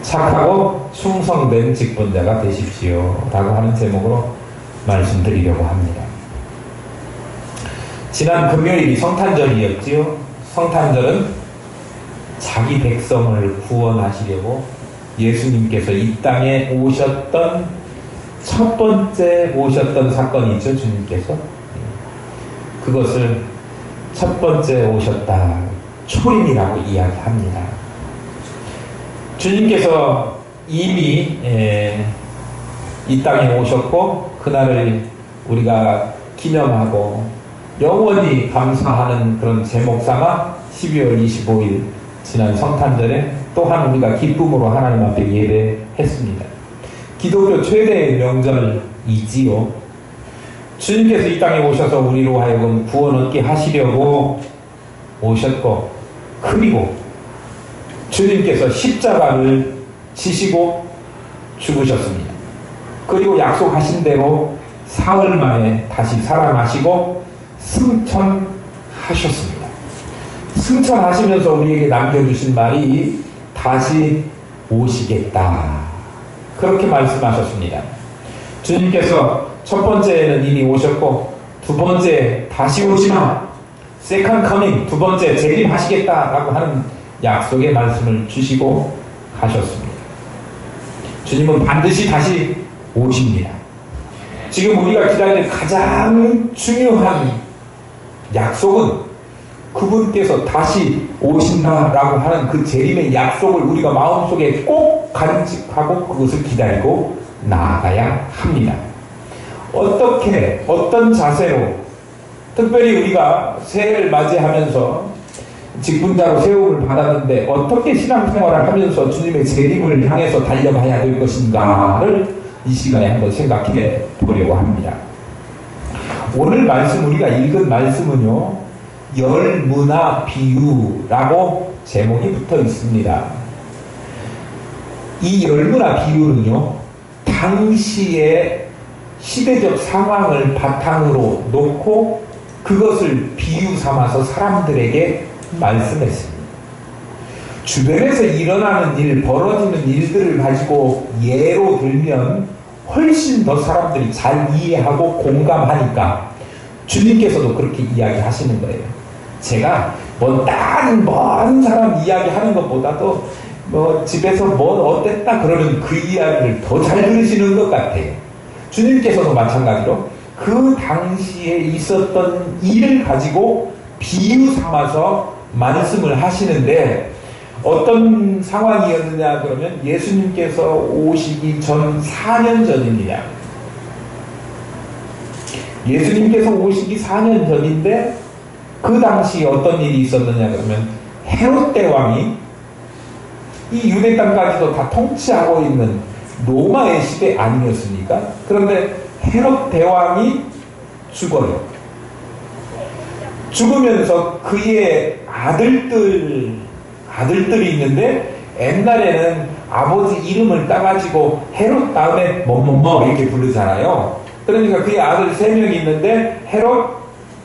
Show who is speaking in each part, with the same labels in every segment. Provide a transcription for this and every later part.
Speaker 1: 착하고 충성된 직분자가 되십시오 라고 하는 제목으로 말씀드리려고 합니다. 지난 금요일이 성탄절이었지요. 성탄절은 자기 백성을 구원하시려고 예수님께서 이 땅에 오셨던 첫 번째 오셨던 사건이죠. 주님께서 그것을 첫 번째 오셨다, 초림이라고 이야기합니다. 주님께서 이미 이 땅에 오셨고 그날을 우리가 기념하고 영원히 감사하는 그런 제목 삼아 12월 25일 지난 성탄절에 또한 우리가 기쁨으로 하나님 앞에 예배했습니다. 기독교 최대의 명절이지요. 주님께서 이 땅에 오셔서 우리로 하여금 구원 얻게 하시려고 오셨고, 그리고 주님께서 십자가를 지시고 죽으셨습니다. 그리고 약속하신 대로 사흘 만에 다시 살아나시고 승천하셨습니다. 승천하시면서 우리에게 남겨주신 말이 다시 오시겠다, 그렇게 말씀하셨습니다. 주님께서 첫 번째는 이미 오셨고 두 번째 다시 오시나 세컨드 커밍, 두 번째 재림하시겠다라고 하는 약속의 말씀을 주시고 가셨습니다. 주님은 반드시 다시 오십니다. 지금 우리가 기다리는 가장 중요한 약속은 그분께서 다시 오신다라고 하는 그 재림의 약속을 우리가 마음속에 꼭 간직하고 그것을 기다리고 나아가야 합니다. 어떻게, 어떤 자세로, 특별히 우리가 새해를 맞이하면서 직분자로 세움을 받았는데 어떻게 신앙생활을 하면서 주님의 재림을 향해서 달려가야 될 것인가를 이 시간에 한번 생각해 보려고 합니다. 오늘 말씀, 우리가 읽은 말씀은요, 열무나 비유라고 제목이 붙어 있습니다. 이 열무나 비유는요, 당시의 시대적 상황을 바탕으로 놓고 그것을 비유 삼아서 사람들에게 말씀했습니다. 주변에서 일어나는 일, 벌어지는 일들을 가지고 예로 들면 훨씬 더 사람들이 잘 이해하고 공감하니까 주님께서도 그렇게 이야기하시는 거예요. 제가 다른 먼 사람 이야기하는 것보다도 집에서 어땠다 그러는 그 이야기를 더 잘 들으시는 것 같아요. 주님께서도 마찬가지로 그 당시에 있었던 일을 가지고 비유 삼아서 말씀을 하시는데, 어떤 상황이었느냐 그러면 예수님께서 오시기 전 4년 전입니다. 예수님께서 오시기 4년 전인데 그 당시 어떤 일이 있었느냐 그러면 헤롯 대왕이 이 유대 땅까지도 다 통치하고 있는 로마의 시대 아니었습니까? 그런데 헤롯 대왕이 죽어요. 죽으면서 그의 아들들이 있는데, 옛날에는 아버지 이름을 따가지고 헤롯 다음에 뭐뭐뭐 이렇게 부르잖아요. 그러니까 그의 아들 3명이 있는데 헤롯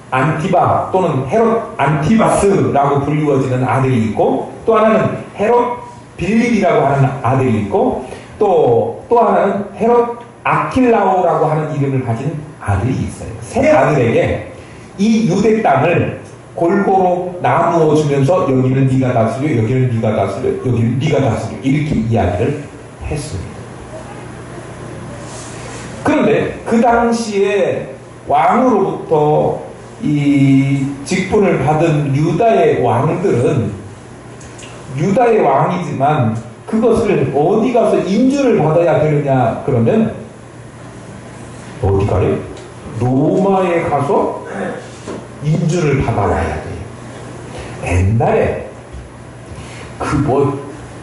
Speaker 1: 안티바 또는 헤롯 안티바스라고 불리워지는 아들이 있고, 또 하나는 헤롯 빌립이라고 하는 아들이 있고, 또 하나는 헤롯 아킬라오라고 하는 이름을 가진 아들이 있어요. 3 아들에게 이 유대 땅을 골고루 나누어 주면서 여기는 네가 다스려, 여기는 네가 다스려, 여기는 네가 다스려, 이렇게 이야기를 했습니다. 그런데 그 당시에 왕으로부터 이 직분을 받은 유다의 왕들은 유다의 왕이지만 그것을 어디 가서 인주를 받아야 되느냐 그러면 어디 가래? 로마에 가서 인주를 받아와야 돼요. 옛날에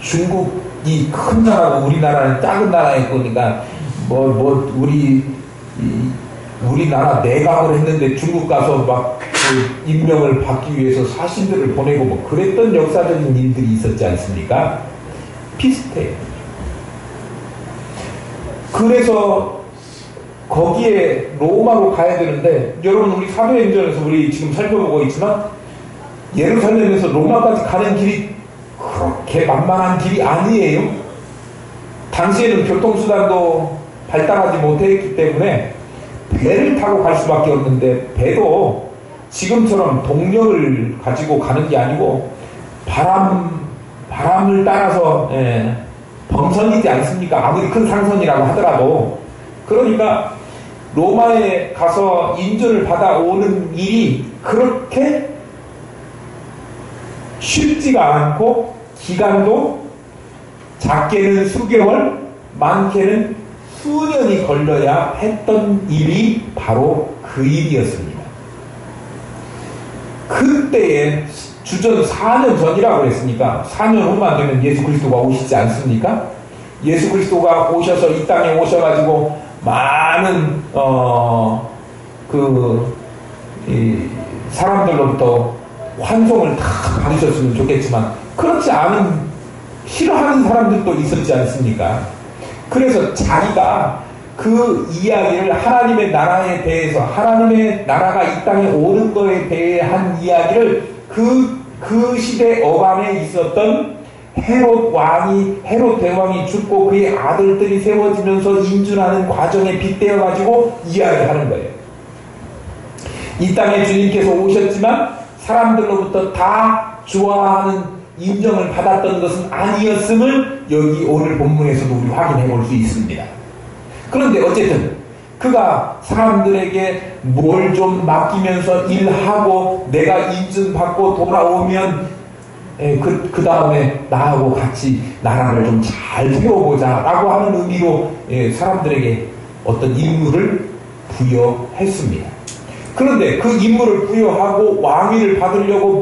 Speaker 1: 중국이 큰 나라고 우리나라는 작은 나라일 거니까 우리나라 내각을 했는데 중국 가서 막 그 임명을 받기 위해서 사신들을 보내고 그랬던 역사적인 일들이 있었지 않습니까? 비슷해요. 그래서 거기에 로마로 가야 되는데, 여러분 우리 사도행전에서 우리 지금 살펴보고 있지만 예루살렘에서 로마까지 가는 길이 그렇게 만만한 길이 아니에요. 당시에는 교통수단도 발달하지 못했기 때문에 배를 타고 갈 수밖에 없는데, 배도 지금처럼 동력을 가지고 가는 게 아니고 바람을 따라서 범선이지 않습니까? 아무리 큰 상선이라고 하더라도. 그러니까 로마에 가서 인준을 받아오는 일이 그렇게 쉽지가 않고, 기간도 작게는 수개월, 많게는 수년이 걸려야 했던 일이 바로 그 일이었습니다. 그때에 주전 4년 전이라고 그랬으니까 4년 후만 되면 예수 그리스도가 오시지 않습니까? 예수 그리스도가 오셔서 이 땅에 오셔가지고 많은 사람들로부터 환송을 다 받으셨으면 좋겠지만, 그렇지 않은 싫어하는 사람들도 있었지 않습니까? 그래서 자기가 그 이야기를 하나님의 나라에 대해서, 하나님의 나라가 이 땅에 오는 거에 대한 이야기를 그 시대 어간에 있었던 헤롯 대왕이 죽고 그의 아들들이 세워지면서 인준하는 과정에 빗대어 가지고 이야기하는 거예요. 이 땅에 주님께서 오셨지만 사람들로부터 다 좋아하는 인정을 받았던 것은 아니었음을 여기 오늘 본문에서도 우리 확인해 볼 수 있습니다. 그런데 어쨌든 그가 사람들에게 뭘 좀 맡기면서 일하고 내가 인증받고 돌아오면 그 다음에 나하고 같이 나라를 좀 잘 세워보자 라고 하는 의미로 사람들에게 어떤 임무를 부여했습니다. 그런데 그 임무를 부여하고 왕위를 받으려고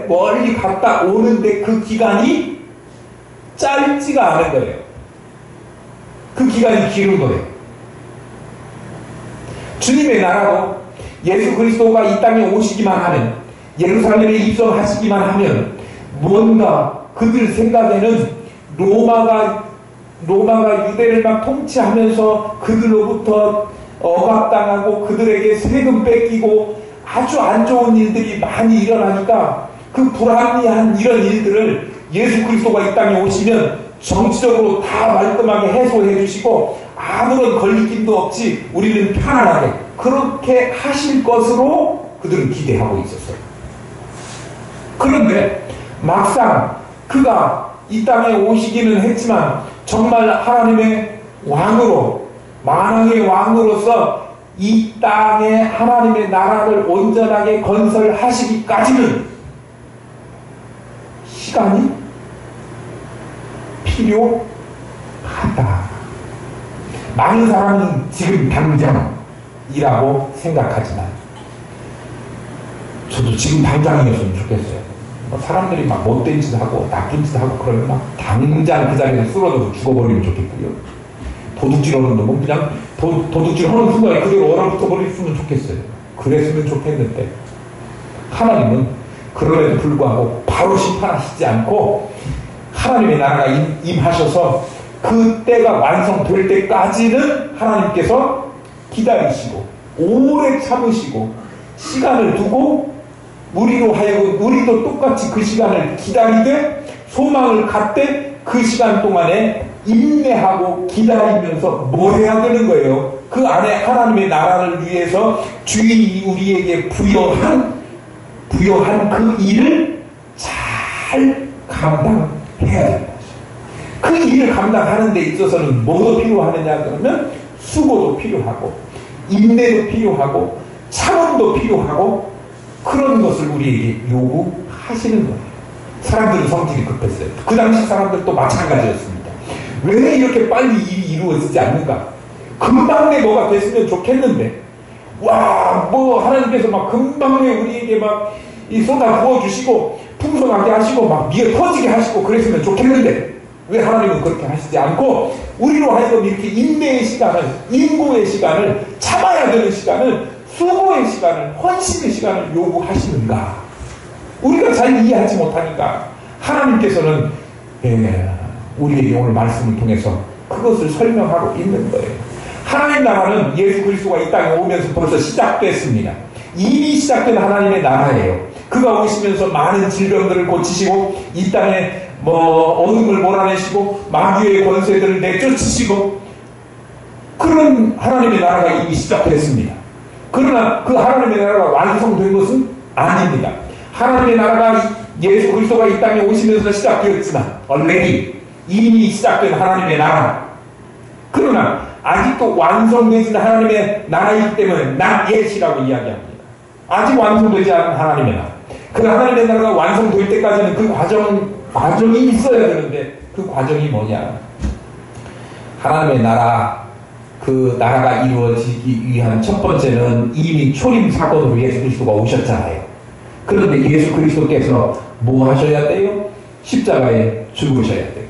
Speaker 1: 멀리 갔다 오는데 그 기간이 짧지가 않은 거예요. 그 기간이 길은 거예요. 주님의 나라도 예수 그리스도가 이 땅에 오시기만 하면, 예루살렘에 입성하시기만 하면, 뭔가 그들 생각에는 로마가 유대를 막 통치하면서 그들로부터 억압당하고 그들에게 세금 뺏기고 아주 안 좋은 일들이 많이 일어나니까, 그 불합리한 이런 일들을 예수 그리스도가 이 땅에 오시면 정치적으로 다 말끔하게 해소해 주시고 아무런 걸리낌도 없이 우리는 편안하게 그렇게 하실 것으로 그들은 기대하고 있었어요. 그런데 막상 그가 이 땅에 오시기는 했지만 정말 하나님의 왕으로, 만왕의 왕으로서 이 땅에 하나님의 나라를 온전하게 건설하시기까지는 시간이 필요하다. 많은 사람은 지금 당장이라고 생각하지만 저도 지금 당장이었으면 좋겠어요. 사람들이 막 못된 짓 하고 나쁜 짓 하고 그러면 막 당장 그 자리에서 쓰러져서 죽어버리면 좋겠고요. 도둑질 하는 놈은 그냥 도둑질 하는 순간에 그대로 얼어붙어 버렸으면 좋겠어요. 그랬으면 좋겠는데 하나님은 그럼에도 불구하고 바로 심판하시지 않고 하나님의 나라가 임하셔서 그 때가 완성될 때까지는 하나님께서 기다리시고 오래 참으시고 시간을 두고 우리로 하여금 우리도 똑같이 그 시간을 기다리되 소망을 갖되 그 시간 동안에 인내하고 기다리면서 뭘 해야 되는 거예요? 그 안에 하나님의 나라를 위해서 주인이 우리에게 부여한 그 일을 잘 감당해야 됩니다. 그 일을 감당하는 데 있어서는 뭐도 필요하느냐 그러면 수고도 필요하고 인내도 필요하고 참음도 필요하고 그런 것을 우리에게 요구하시는 거예요. 사람들은 성질이 급했어요. 그 당시 사람들도 마찬가지였습니다. 왜 이렇게 빨리 일이 이루어지지 않는가? 금방 내 뭐가 됐으면 좋겠는데 하나님께서 막 금방 내 우리에게 막 이 쏟아 부어주시고 풍성하게 하시고 막 미어 터지게 하시고 그랬으면 좋겠는데 왜 하나님은 그렇게 하시지 않고 우리로 하여금 이렇게 인내의 시간을, 인고의 시간을, 참아야 되는 시간을, 수고의 시간을, 헌신의 시간을 요구하시는가? 우리가 잘 이해하지 못하니까 하나님께서는 우리에게 오늘 말씀을 통해서 그것을 설명하고 있는 거예요. 하나님 나라는 예수 그리스도가 이 땅에 오면서 벌써 시작됐습니다. 이미 시작된 하나님의 나라예요. 그가 오시면서 많은 질병들을 고치시고 이 땅에 어둠을 몰아내시고 마귀의 권세들을 내쫓으시고 그런 하나님의 나라가 이미 시작됐습니다. 그러나 그 하나님의 나라가 완성된 것은 아닙니다. 하나님의 나라가 예수 그리스도가 이 땅에 오시면서 시작되었지만 already 이미 시작된 하나님의 나라, 그러나 아직도 완성되지 않은 하나님의 나라이기 때문에 not yet이라고 이야기합니다. 아직 완성되지 않은 하나님의 나라, 그 하나님의 나라가 완성될 때까지는 그 과정이 있어야 되는데 그 과정이 뭐냐? 하나님의 나라, 그 나라가 이루어지기 위한 첫 번째는 이미 초림 사건으로 예수 그리스도가 오셨잖아요. 그런데 예수 그리스도께서 뭐 하셔야 돼요? 십자가에 죽으셔야 돼요.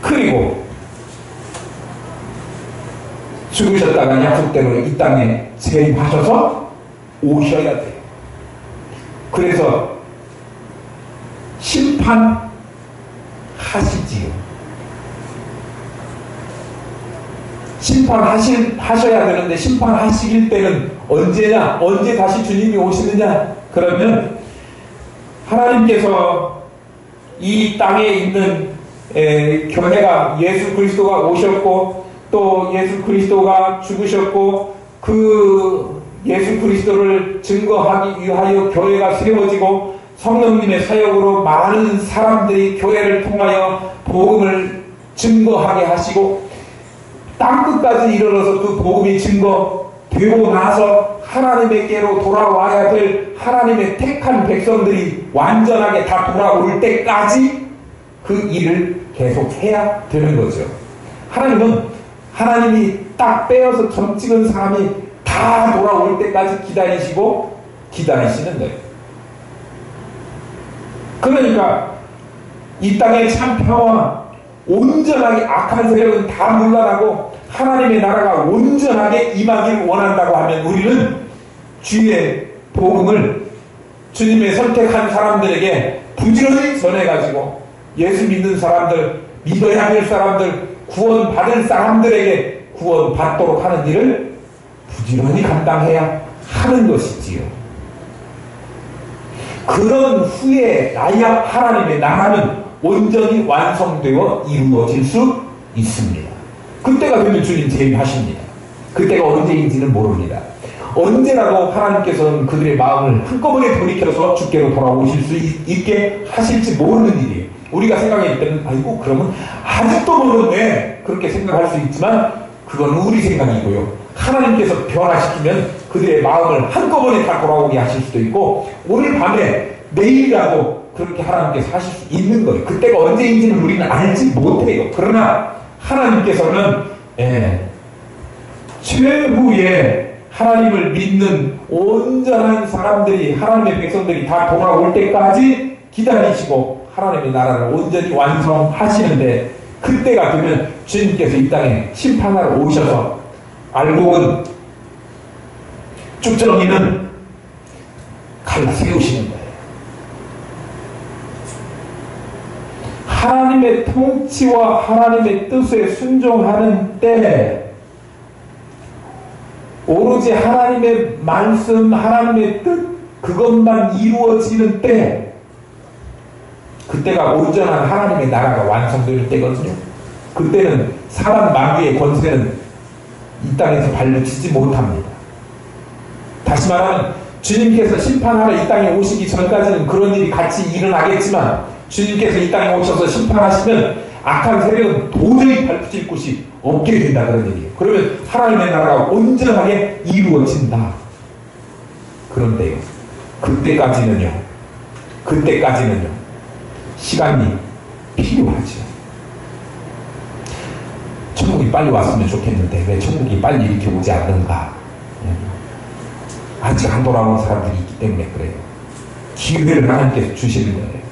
Speaker 1: 그리고 죽으셨다가 약속대로 이 땅에 재림하셔서 오셔야 돼요. 그래서 심판하시지요. 심판하셔야 되는데 심판하실 때는 언제냐? 언제 다시 주님이 오시느냐? 그러면 하나님께서 이 땅에 있는 교회가 예수 그리스도가 오셨고 또 예수 그리스도가 죽으셨고 그 예수 그리스도를 증거하기 위하여 교회가 세워지고 성령님의 사역으로 많은 사람들이 교회를 통하여 복음을 증거하게 하시고 땅끝까지 이르러서 그 복음이 증거되고 나서 하나님에게로 돌아와야 될 하나님의 택한 백성들이 완전하게 다 돌아올 때까지 그 일을 계속 해야 되는 거죠. 하나님이 딱 빼어서 점 찍은 사람이 다 돌아올 때까지 기다리시는 거예요. 그러니까 이 땅의 참 평화, 온전하게 악한 세력은 다 물러나고 하나님의 나라가 온전하게 임하기를 원한다고 하면 우리는 주의 복음을 주님의 선택한 사람들에게 부지런히 전해가지고 예수 믿는 사람들, 믿어야 할 사람들, 구원받을 사람들에게 구원받도록 하는 일을 부지런히 감당해야 하는 것이지요. 그런 후에 나야 하나님의 나라는 온전히 완성되어 이루어질 수 있습니다. 그때가 되면 주님 재림하십니다. 그때가 언제인지는 모릅니다. 언제라도 하나님께서는 그들의 마음을 한꺼번에 돌이켜서 주께로 돌아오실 수 있게 하실지 모르는 일이에요. 우리가 생각할 때는 아이고 그러면 아직도 모르네 그렇게 생각할 수 있지만 그건 우리 생각이고요. 하나님께서 변화시키면 그들의 마음을 한꺼번에 다 돌아오게 하실 수도 있고 오늘 밤에 내일이라도 그렇게 하나님께서 하실 수 있는 거예요. 그때가 언제인지는 우리는 알지 못해요. 그러나 하나님께서는 최후에 하나님을 믿는 온전한 사람들이 하나님의 백성들이 다 돌아올 때까지 기다리시고 하나님의 나라를 온전히 완성하시는데 그때가 되면 주님께서 이 땅에 심판하러 오셔서 알곡은 쭉정이는 갈라 세우시는 거예요. 하나님의 통치와 하나님의 뜻에 순종하는 때 오로지 하나님의 말씀, 하나님의 뜻 그것만 이루어지는 때 그때가 온전한 하나님의 나라가 완성될 때거든요. 그때는 사람 마귀의 권세는 이 땅에서 발붙이지 못합니다. 다시 말하면 주님께서 심판하러 이 땅에 오시기 전까지는 그런 일이 같이 일어나겠지만 주님께서 이 땅에 오셔서 심판하시면 악한 세력은 도저히 발붙일 곳이 없게 된다 그런 얘기예요. 그러면 하나님의 나라가 온전하게 이루어진다. 그런데요, 그때까지는요 시간이 필요하죠. 천국이 빨리 왔으면 좋겠는데 왜 천국이 빨리 이렇게 오지 않는가? 아직 안 돌아온 사람들이 있기 때문에 그래요. 기회를 하나님께서 주시는 거예요.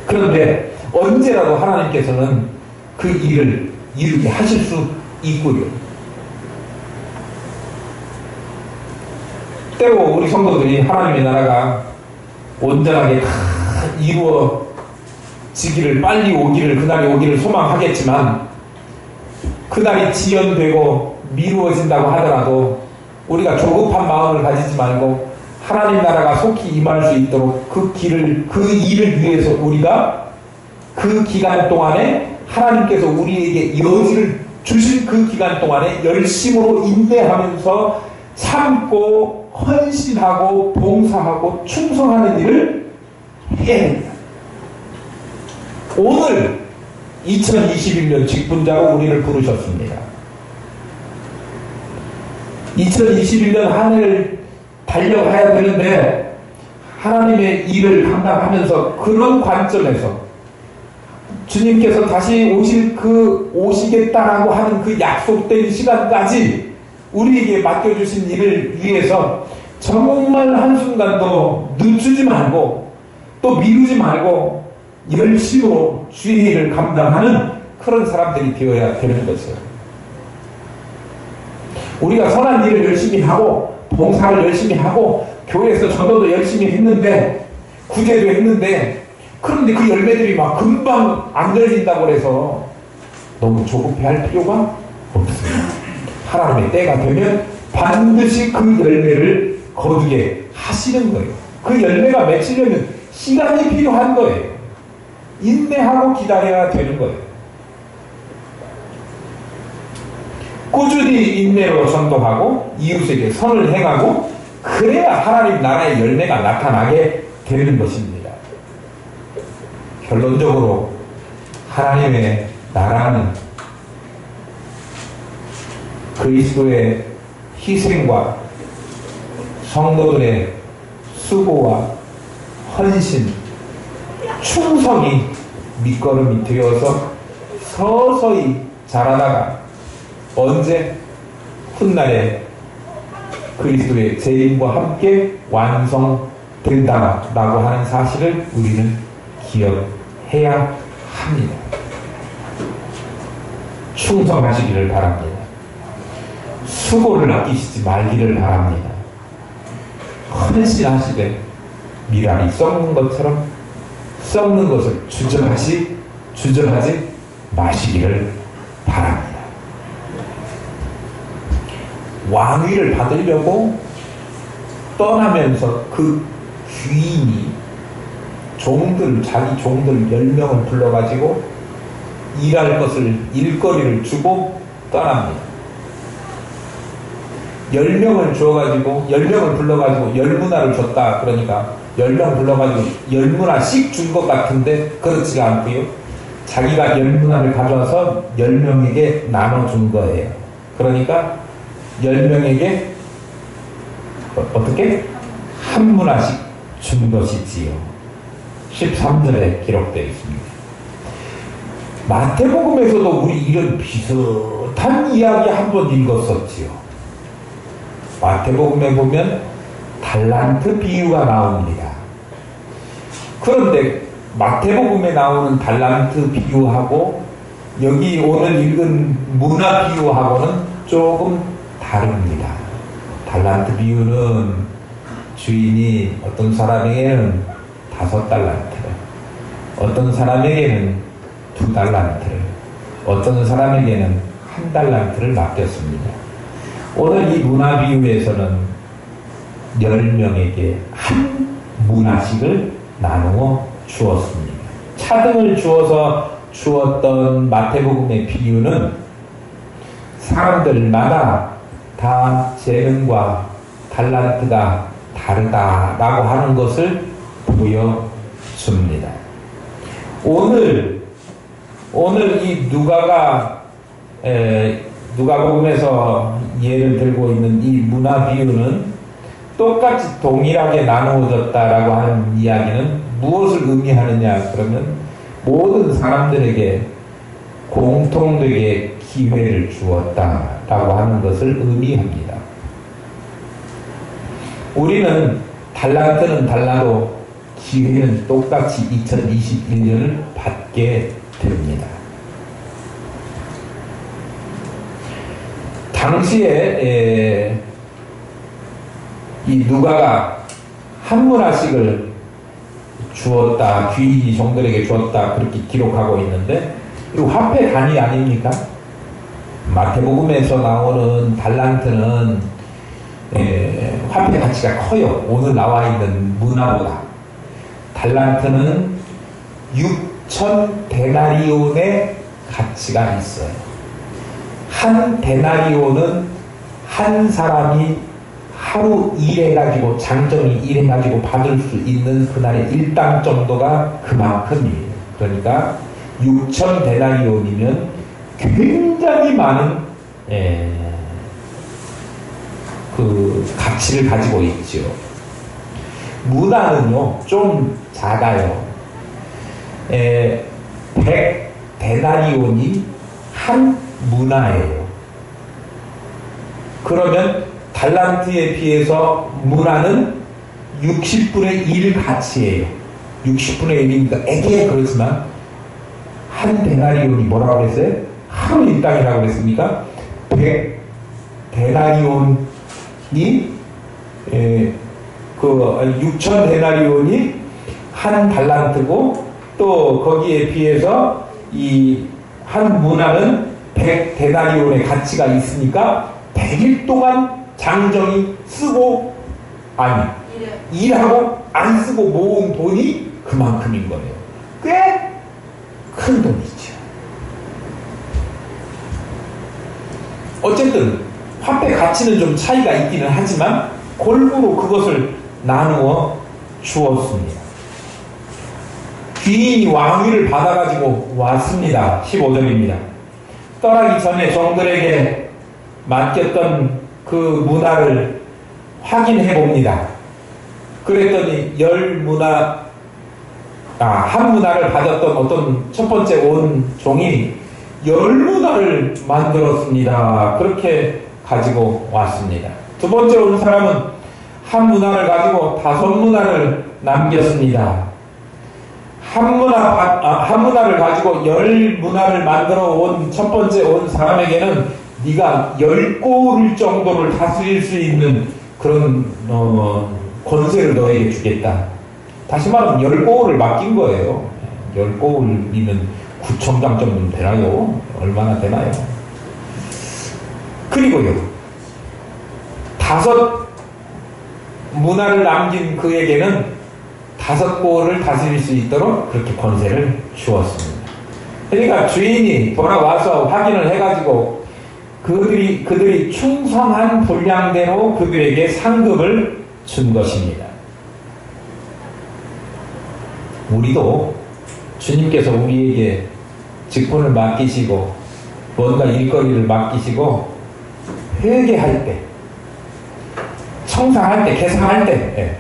Speaker 1: 그런데 언제라도 하나님께서는 그 일을 이루게 하실 수 있고요. 때로 우리 성도들이 하나님의 나라가 온전하게 이루어지기를 빨리 오기를 그날이 오기를 소망하겠지만 그날이 지연되고 미루어진다고 하더라도 우리가 조급한 마음을 가지지 말고 하나님 나라가 속히 임할 수 있도록 그 일을 위해서 우리가 그 기간 동안에 하나님께서 우리에게 여지를 주신 그 기간 동안에 열심으로 인내하면서 참고 헌신하고 봉사하고 충성하는 일을 해야 됩니다. 오늘 2021년 직분자로 우리를 부르셨습니다. 2021년 한 해를 달려가야 되는데 하나님의 일을 감당하면서 그런 관점에서 주님께서 다시 오시겠다라고 하는 그 약속된 시간까지 우리에게 맡겨주신 일을 위해서 정말 한순간도 늦추지 말고 또 미루지 말고 열심으로 주의 일을 감당하는 그런 사람들이 되어야 되는 것이에요. 우리가 선한 일을 열심히 하고 봉사를 열심히 하고 교회에서 전도도 열심히 했는데 구제도 했는데 그런데 그 열매들이 막 금방 안 열린다고 해서 너무 조급해할 필요가 없습니다. 하나님의 때가 되면 반드시 그 열매를 거두게 하시는 거예요. 그 열매가 맺히려면 시간이 필요한 거예요. 인내하고 기다려야 되는 거예요. 꾸준히 인내로 전도하고 이웃에게 선을 행하고 그래야 하나님 나라의 열매가 나타나게 되는 것입니다. 결론적으로 하나님의 나라는 그리스도의 희생과 성도들의 수고와 헌신, 충성이 밑거름이 되어서 서서히 자라다가 언제 훗날에 그리스도의 재림과 함께 완성된다라고 하는 사실을 우리는 기억해야 합니다. 충성하시기를 바랍니다. 수고를 아끼시지 말기를 바랍니다. 헌신하시되 미랄이 썩는 것처럼 썩는 것을 주저하지 마시기를 바랍니다. 왕위를 받으려고 떠나면서 그 귀인이 자기 종들 10명을 불러가지고 일할 것을 일거리를 주고 떠납니다. 10명을 주어가지고 10명을 불러가지고 10문화를 줬다. 그러니까 10명 불러가지고 10문화씩 준 것 같은데 그렇지가 않고요. 자기가 10문화를 가져와서 10명에게 나눠준 거예요. 그러니까 10명에게 어떻게? 한 문화씩 준 것이지요. 13절에 기록되어 있습니다. 마태복음에서도 우리 이런 비슷한 이야기 한번 읽었었지요. 마태복음에 보면 달란트 비유가 나옵니다. 그런데 마태복음에 나오는 달란트 비유하고 여기 오늘 읽은 문화 비유하고는 조금 다릅니다. 달란트 비유는 주인이 어떤 사람에게는 5달란트를, 어떤 사람에게는 2달란트를, 어떤 사람에게는 1달란트를 맡겼습니다. 오늘 이 문화 비유에서는 10명에게 한 문화씩을 나누어 주었습니다. 차등을 주어서 주었던 마태복음의 비유는 사람들마다 다 재능과 달란트가 다르다라고 하는 것을 보여줍니다. 오늘 이 누가복음에서 예를 들고 있는 이 문화 비유는 똑같이 동일하게 나누어졌다라고 하는 이야기는 무엇을 의미하느냐 그러면 모든 사람들에게 공통되게 기회를 주었다라고 하는 것을 의미합니다. 우리는 달란트는 달라도 기회는 똑같이 2021년을 받게 됩니다. 당시에 이 누가가 한 문화씩을 주었다, 귀인이 종들에게 주었다 그렇게 기록하고 있는데 이거 화폐 단위 아닙니까? 마태복음에서 나오는 달란트는 화폐 가치가 커요. 오늘 나와 있는 문화보다. 달란트는 6천 데나리온의 가치가 있어요. 한 데나리온은 한 사람이 하루 일해가지고 장정이 일해가지고 받을 수 있는 그날의 일당 정도가 그만큼이에요. 그러니까 6천 데나리온이면 굉장히 많은 그 가치를 가지고 있죠. 문화는요 좀 작아요. 100 데나리온이 한 문화예요. 그러면 달란트에 비해서 문화는 60분의 1 가치예요. 60분의 1이니까 애게 그렇지만 한 데나리온이 뭐라고 그랬어요? 하루 일당이라고 그랬습니까? 100 데나리온이 6천 데나리온이 한 달란트고 또 거기에 비해서 이 한 문화는 100 데나리온의 가치가 있으니까 100일 동안 장정이 쓰고 일하고 안 쓰고 모은 돈이 그만큼인 거예요. 꽤 큰 돈이죠. 어쨌든 화폐 가치는 좀 차이가 있기는 하지만 골고루 그것을 나누어 주었습니다. 귀인이 왕위를 받아가지고 왔습니다. 15절입니다. 떠나기 전에 종들에게 맡겼던 그 문화를 확인해 봅니다. 그랬더니 한 문화를 받았던 어떤 첫 번째 온 종이 10문화를 만들었습니다. 그렇게 가지고 왔습니다. 두 번째 온 사람은 한 문화를 가지고 5문화를 남겼습니다. 한 문화를 가지고 10문화를 만들어 온 첫 번째 온 사람에게는 네가 10고을 정도를 다스릴 수 있는 그런 권세를 너에게 주겠다. 다시 말하면 10고을을 맡긴 거예요. 10고을이면 9천장 정도 되나요? 얼마나 되나요? 그리고요 5문화를 남긴 그에게는 5고을을 다스릴 수 있도록 그렇게 권세를 주었습니다. 그러니까 주인이 돌아와서 확인을 해가지고 그들이 충성한 분량대로 그들에게 상급을 준 것입니다. 우리도 주님께서 우리에게 직분을 맡기시고 뭔가 일거리를 맡기시고 회개할 때, 청산할 때, 계산할 때,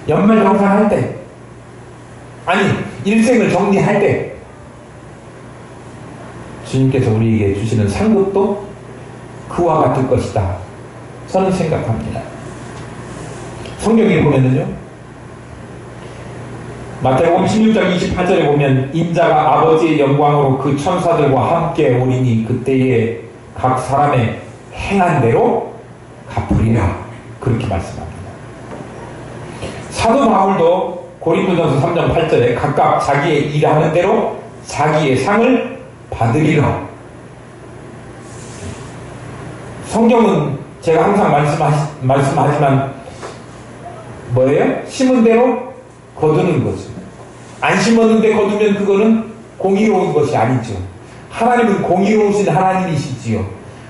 Speaker 1: 연말정산할 때, 아니 일생을 정리할 때 주님께서 우리에게 주시는 상급도 그와 같을 것이다. 저는 생각합니다. 성경에 보면은요, 마태복음 16장 28절에 보면 인자가 아버지의 영광으로 그 천사들과 함께 오리니 그때에 각 사람의 행한 대로 갚으리라. 그렇게 말씀합니다. 사도 바울도 고린도전서 3장 8절에 각각 자기의 일하는 대로 자기의 상을 받으리라. 성경은 제가 항상 말씀하지만 뭐예요? 심은 대로 거두는 거죠. 안 심었는데 거두면 그거는 공의로운 것이 아니죠. 하나님은 공의로우신 하나님이시지요.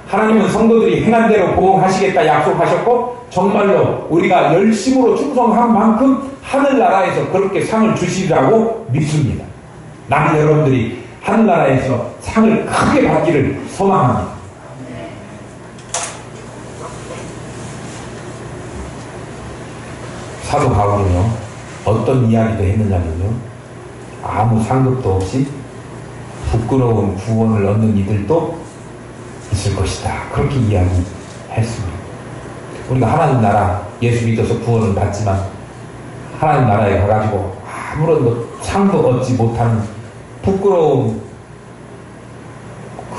Speaker 1: 하나님은 성도들이 행한 대로 보응하시겠다 약속하셨고 정말로 우리가 열심으로 충성한 만큼 하늘나라에서 그렇게 상을 주시리라고 믿습니다. 나는 여러분들이 하늘나라에서 상을 크게 받기를 소망합니다. 사도 바울은요, 어떤 이야기도 했느냐면요, 아무 상급도 없이 부끄러운 구원을 얻는 이들도 있을 것이다. 그렇게 이야기했습니다. 우리가 하나님 나라 예수 믿어서 구원을 받지만 하나님 나라에 가가지고 아무런 상도 얻지 못하는 부끄러움,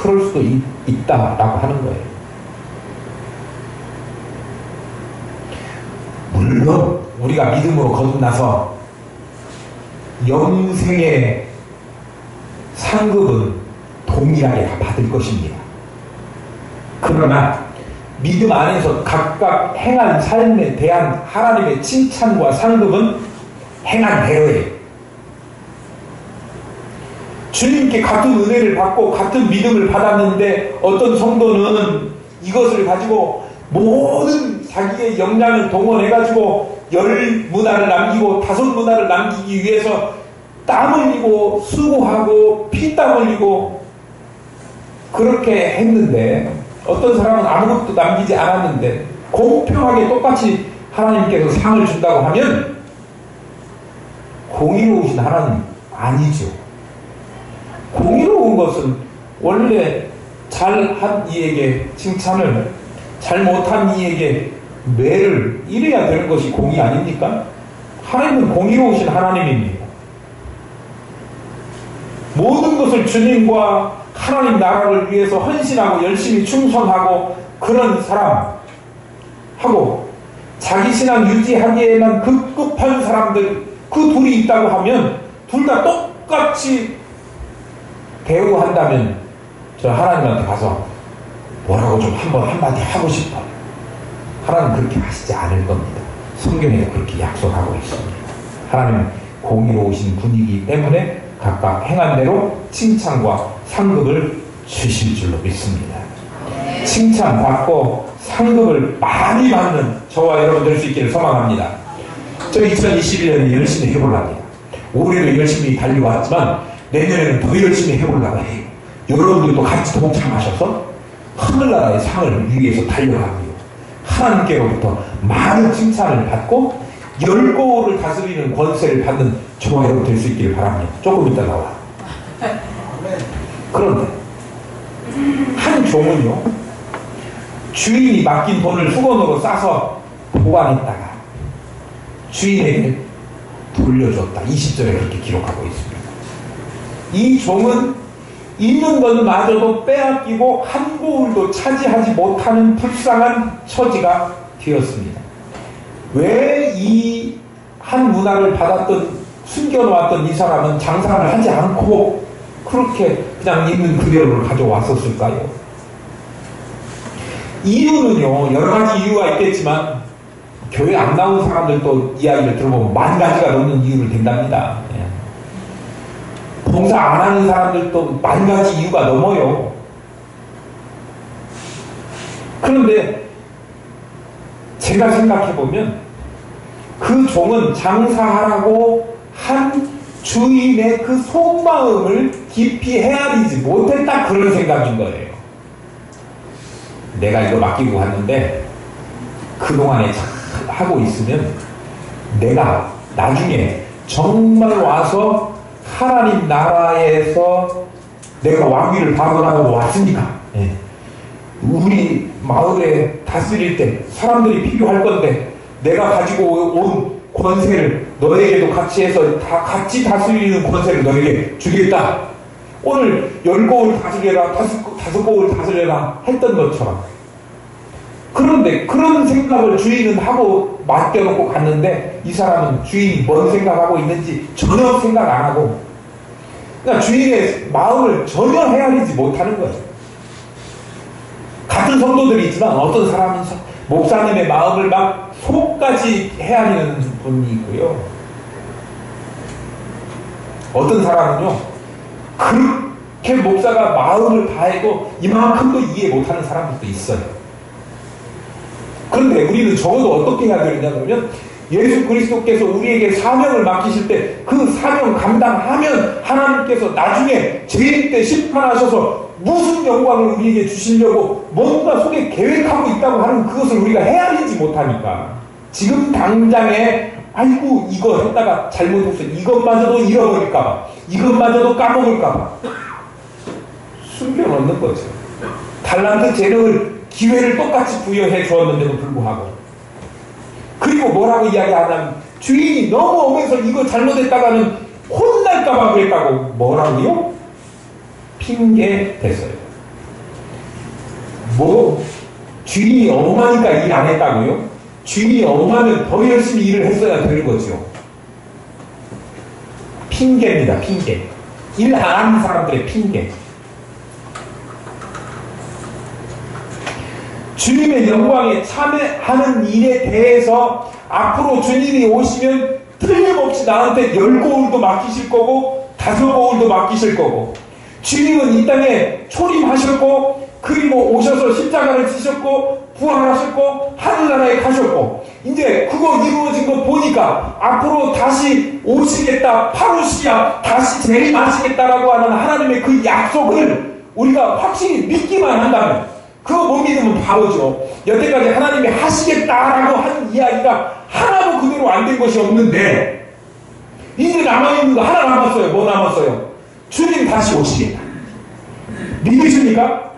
Speaker 1: 그럴 수도 있다라고 하는 거예요. 물론 우리가 믿음으로 거듭나서 영생의 상급은 동일하게 다 받을 것입니다. 그러나 믿음 안에서 각각 행한 삶에 대한 하나님의 칭찬과 상급은 행한 대로예요. 주님께 같은 은혜를 받고 같은 믿음을 받았는데 어떤 성도는 이것을 가지고 모든 자기의 역량을 동원해가지고 10문화를 남기고 5문화를 남기기 위해서 땀 흘리고 수고하고 피땀 흘리고 그렇게 했는데, 어떤 사람은 아무것도 남기지 않았는데 공평하게 똑같이 하나님께서 상을 준다고 하면 공의로우신 하나님 아니죠. 공의로운 것은 원래 잘한 이에게 칭찬을, 잘못한 이에게 매를 이래야 되는 것이 공의 아닙니까? 하나님은 공의로우신 하나님입니다. 모든 것을 주님과 하나님 나라를 위해서 헌신하고 열심히 충성하고 그런 사람하고 자기 신앙 유지하기에만 급급한 사람들, 그 둘이 있다고 하면 둘 다 똑같이 대우한다면 저 하나님한테 가서 뭐라고 좀 한마디 하고 싶어요. 하나님 그렇게 하시지 않을 겁니다. 성경에 그렇게 약속하고 있습니다. 하나님은 공의로우신 분이기 때문에 각각 행한 대로 칭찬과 상급을 주실 줄로 믿습니다. 칭찬받고 상급을 많이 받는 저와 여러분 될 수 있기를 소망합니다. 저 2021년에 열심히 해보려고 해요. 올해도 열심히 달려왔지만 내년에는 더 열심히 해보려고 해요. 여러분들도 같이 동참하셔서 하늘나라의 상을 위해서 달려가고요. 하나님께로부터 많은 칭찬을 받고 10고을을 다스리는 권세를 받는 저와 여러분 될 수 있기를 바랍니다. 조금 이따 나와. 그런데 한 종은요, 주인이 맡긴 돈을 수건으로 싸서 보관했다가 주인에게 돌려줬다. 20절에 그렇게 기록하고 있습니다. 이 종은 있는 것마저도 빼앗기고 한 고을도 차지하지 못하는 불쌍한 처지가 되었습니다. 왜 이 한 문화를 받았던, 숨겨놓았던 이 사람은 장사를 하지 않고 그렇게 그냥 있는 그대로를 가져왔었을까요? 이유는요, 여러 가지 이유가 있겠지만 교회 안 나온 사람들도 이야기를 들어보면 10,000가지가 넘는 이유를 댄답니다. 봉사 안 하는 사람들도 10,000가지 이유가 넘어요. 그런데 제가 생각해보면 그 종은 장사하라고 한 주인의 그 속마음을 깊이 헤아리지 못했다, 그런 생각인 거예요. 내가 이거 맡기고 갔는데 그동안에 잘 하고 있으면 내가 나중에 정말 와서 하나님 나라에서 내가 왕위를 받으라고 왔으니까 우리 마을에 다스릴 때 사람들이 필요할 건데 내가 가지고 온 권세를 너에게도 같이 해서 다 같이 다스리는 권세를 너에게 주겠다. 오늘 10고을 다스려라, 5고을 다스려라 했던 것처럼. 그런데 그런 생각을 주인은 하고 맡겨놓고 갔는데 이 사람은 주인이 뭔 생각하고 있는지 전혀 생각 안 하고, 그러니까 주인의 마음을 전혀 헤아리지 못하는 거예요. 같은 성도들이 있지만 어떤 사람은 목사님의 마음을 막 속까지 헤아리는 분이 있고요. 어떤 사람은요, 그렇게 목사가 마음을 다해도 이만큼도 이해 못하는 사람들도 있어요. 그런데 우리는 적어도 어떻게 해야 되느냐면, 예수 그리스도께서 우리에게 사명을 맡기실 때 그 사명 감당하면 하나님께서 나중에 재림 때 심판하셔서 무슨 영광을 우리에게 주시려고 뭔가 속에 계획하고 있다고 하는 그것을 우리가 헤아리지 못하니까 지금 당장에 아이고 이거 했다가 잘못했어, 이것마저도 잃어버릴까봐, 이것마저도 까먹을까봐 숨겨놓는 거죠. 달란트 재능을, 기회를 똑같이 부여해 주었는데도 불구하고. 그리고 뭐라고 이야기하냐면 주인이 넘어오면서 이거 잘못했다가는 혼날까봐 그랬다고 뭐라고요? 핑계 댔어요. 뭐 주인이 엄하니까 일 안 했다고요? 주인이 엄하면 더 열심히 일을 했어야 되는 거죠. 핑계입니다. 핑계. 일 안 하는 사람들의 핑계. 주님의 영광에 참여하는 일에 대해서 앞으로 주님이 오시면 틀림없이 나한테 10고울도 맡기실 거고 5고울도 맡기실 거고, 주님은 이 땅에 초림하셨고 그리고 오셔서 십자가를 지셨고 부활하셨고 하늘나라에 가셨고, 이제 그거 이루어진 거 보니까 앞으로 다시 오시겠다, 파루시아 다시 재림하시겠다라고 하는 하나님의 그 약속을 우리가 확실히 믿기만 한다면, 그거 못 믿으면 바보죠. 여태까지 하나님이 하시겠다라고 하는 이야기가 하나도 그대로 안 된 것이 없는데, 이제 남아있는 거 하나 남았어요. 뭐 남았어요? 주님 다시 오시겠다. 믿으십니까?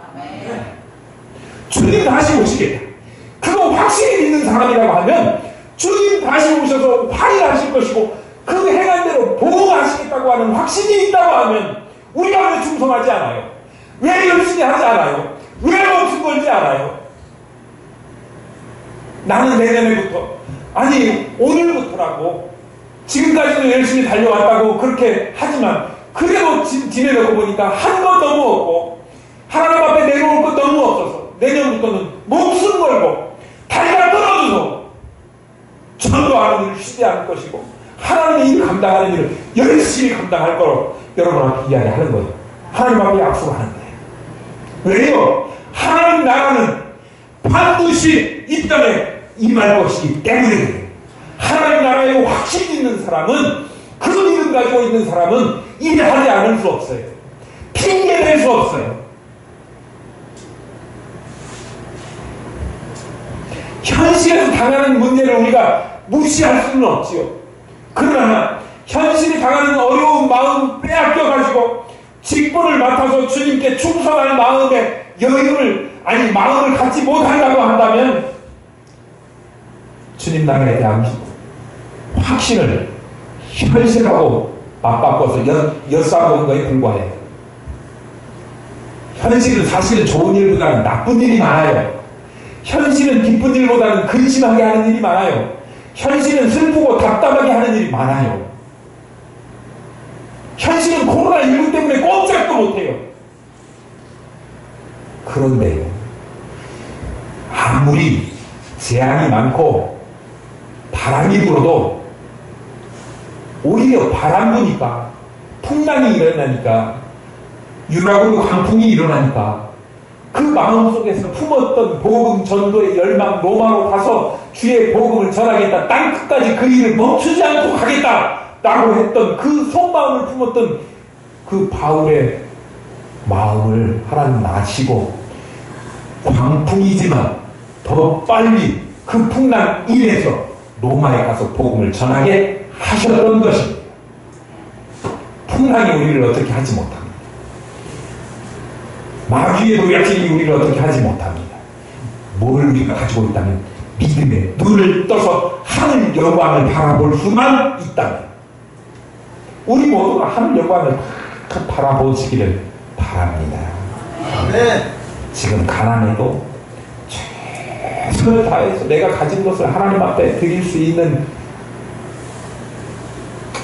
Speaker 1: 주님 다시 오시겠다. 그거 확실히 믿는 사람이라고 하면 주님 다시 오셔서 화해하실 것이고 그 행한 대로 보호하시겠다고 하는 확신이 있다고 하면 우리가 왜 충성하지 않아요? 왜 열심히 하지 않아요? 왜 목숨 걸지 않아요? 나는 내년에부터, 아니 오늘부터라고, 지금까지도 열심히 달려왔다고 그렇게 하지만 그래도 지내려고 보니까 한 건 너무 없고 하나님 앞에 내려올 것 너무 없어서 내년부터는 목숨 걸고 다리가 떨어져서 전도하는 일을 쉬지 않을 것이고 하나님의 일을 감당하는 일을 열심히 감당할 거로 여러분 앞에 이야기하는 거예요. 하나님 앞에 약속하는 거예요. 왜요? 하나님 나라는 반드시 이 땅에 임할 것이기 때문에, 하나님 나라에 확신 있는 사람은, 그 믿음 가지고 있는 사람은 일하지 않을 수 없어요. 핑계댈 수 없어요. 현실에서 당하는 문제를 우리가 무시할 수는 없지요. 그러나 현실이 당하는 어려운 마음 빼앗겨가지고 직분을 맡아서 주님께 충성할 마음의 여유를, 아니 마음을 갖지 못한다고 한다면 주님 나라에 대한 확신을 현실하고 맞바꿔서 엿싸보는 거에 불과해요. 현실은 사실은 좋은 일보다는 나쁜 일이 많아요. 현실은 기쁜 일보다는 근심하게 하는 일이 많아요. 현실은 슬프고 답답하게 하는 일이 많아요. 현실은 코로나19 때문에 꼼짝도 못해요. 그런데요, 아무리 재앙이 많고 바람이 불어도 오히려 바람 부니까, 풍랑이 일어나니까, 유라굴 광풍이 일어나니까 그 마음속에서 품었던 복음 전도의 열망, 로마로 가서 주의 복음을 전하겠다, 땅 끝까지 그 일을 멈추지 않고 가겠다 라고 했던 그 속마음을 품었던 그 바울의 마음을 하나님 아시고 광풍이지만 더 빨리 그 풍랑 일에서 로마에 가서 복음을 전하게 하셨던 것입니다. 풍랑이 우리를 어떻게 하지 못합니다. 마귀의 노략질이 우리를 어떻게 하지 못합니다. 뭘 우리가 가지고 있다면 믿음의 눈을 떠서 하늘 영광을 바라볼 수만 있다면, 우리 모두가 하늘 영광을 바라보시기를 바랍니다. 네. 지금 가난해도 최선을 다해서 내가 가진 것을 하나님 앞에 드릴 수 있는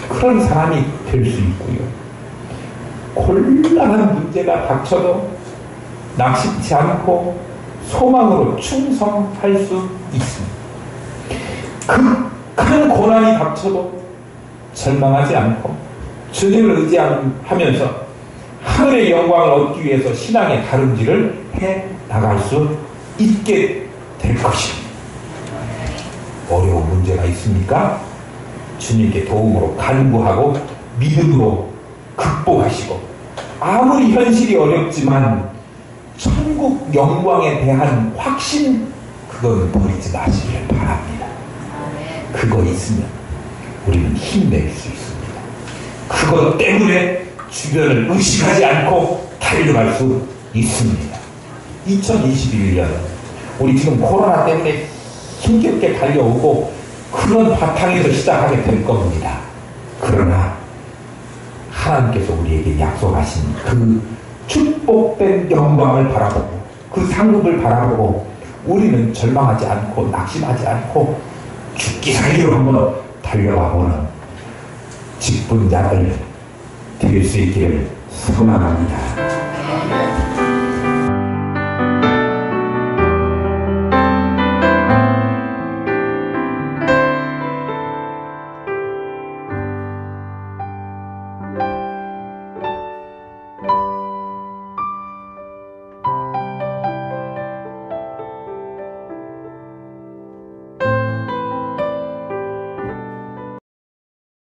Speaker 1: 그런 사람이 될 수 있고요. 곤란한 문제가 닥쳐도 낙심치 않고 소망으로 충성할 수 있습니다. 극한 고난이 닥쳐도 절망하지 않고 주님을 의지하면서 하늘의 영광을 얻기 위해서 신앙의 다름질을 해 나갈 수 있게 될 것입니다. 어려운 문제가 있습니까? 주님께 도움으로 간구하고 믿음으로 극복하시고, 아무리 현실이 어렵지만 천국 영광에 대한 확신, 그건 버리지 마시길 바랍니다. 그거 있으면 우리는 힘낼 수 있습니다. 그것 때문에 주변을 의식하지 않고 달려갈 수 있습니다. 2021년 우리 지금 코로나 때문에 힘겹게 달려오고 그런 바탕에서 시작하게 될 겁니다. 그러나 하나님께서 우리에게 약속하신 그 축복된 영광을 바라보고 그 상급을 바라보고 우리는 절망하지 않고 낙심하지 않고 죽기 살기로 한번 달려가보는 직분자들 될 수 있기를 소망합니다.